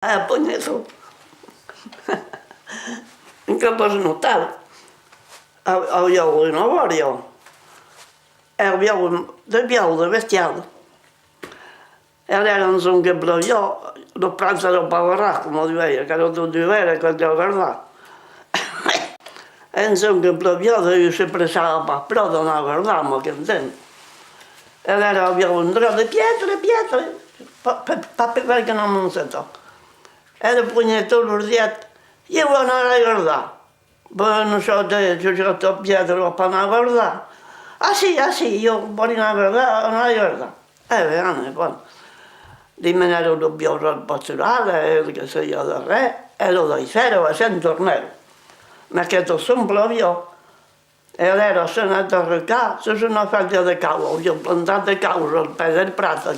Puñeto. Nunca pots notar. Había una varia. De bjaude bestial. Era un som que plovia, los prats ero pavarrà, com ho deia, que era tot d'hivern, que era verdad. Un som que plovia, io si pressava per plodo, non guardavamo, che intendo. Era havia un drap de pietre, perché non si tocca. Era pugnetto l'urdiet, io non la guardare. Poi non so, ci ho giocato a pietre per non guardare. Ah sì, io voglio non guardare, non la guardare. Bene, poi. Di me ne dobbiamo al pastorale, che se io da re, e lo dai sera, e sen tornare. Ma che tu son plovio, e allora sono andato a recare, si sono fatti di cavolo, io ho plantato cavolo al pezzo del prato.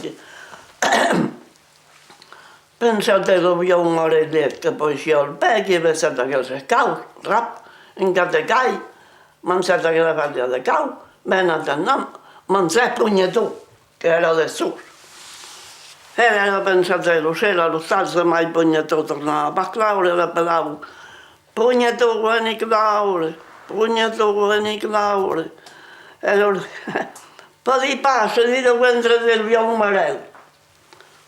Pensate che avevo un'orelletta, poi si ho il pecchio, pensate che si cavolo, rap, in catecai, pensate che la fatti di cavolo, bene attendam, ma se pugnetto, che era del su. E allora pensate, lo c'era lo stato, mai pugnetto tornava a Claudia, la pedavo, pugnetto vieni Claudia, pugnetto vieni Claudia. E allora, poi di passo, di dentro del via Marello.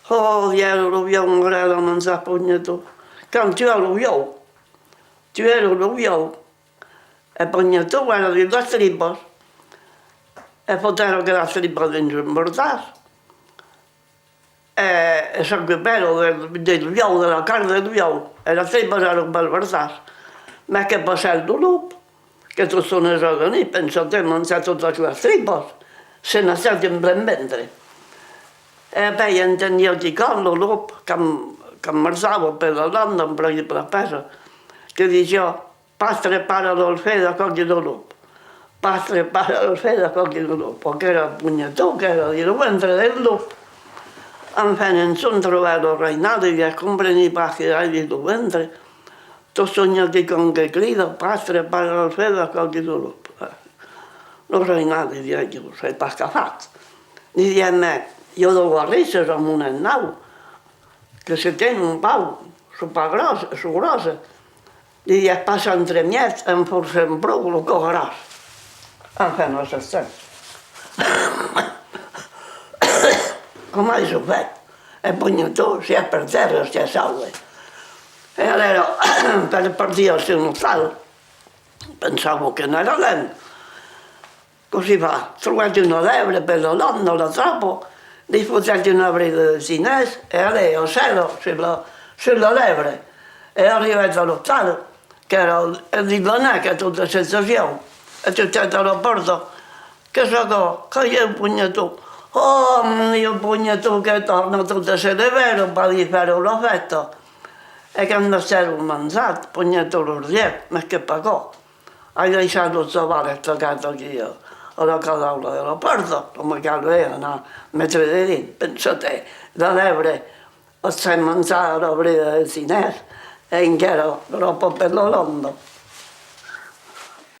Oh, ieri lo via Marello, non sa pugnetto. Quando io lo via, e pugnetto, guarda, di due stribos. E potevo che la stripa dentro in bordato. E so che bello del vio, della carne del vio, e la stripa era un bel bordato. Ma che passa il lupo, che tu sono giocato lì, penso che non sia tutta la stripa, se ne sta in mentre. E poi intendevo di collo il lupo, che marzavo per la landa, un po' per la pesa, che diceva, pastre para l'olfeda, cogli il lupo. Pastre para l'olfeda, cogli il lupo, che era pugnetto, che era il ventre del lupo. Infine, non sono trovato Reinaldo, che comprende i pacchi del ventre. Tu sognati con che grido, pastre para l'olfeda, cogli il lupo. Lo Reinaldo dice, io sei pascafatto. Dice a me, io devo arrivare a un nao, che si tiene un pau, su grosso. Dice, passa entre miet, e forse un prou lo cogeràs. Enfin, no se sent. Com hai fet? E pugnetó, si è per terra, si è salve. E allora, per partire al seu nostal, pensavo che non era lent. Così fa, trovate una levre per la donna, la trappo, disposate una brida di cinese e lei al cielo sulla levre. E arrivate all'ospedale, che era il Libanè, che è tutta sensazione. E c'è stato all'aeroporto, che so che io pugnetto. Oh, mio pugnetto che torna tutte sere vero, per gli fare una fetta. E quando c'era un mangiato, pugnetto l'urdietto, ma che pagò. Hai lasciato il sovare toccato che io. Alla casa dell'aeroporto, come che lui era una mettere lì, pensate, la levre, o se mangiare la brida del cinese, e in chiaro, troppo per l'Olanda.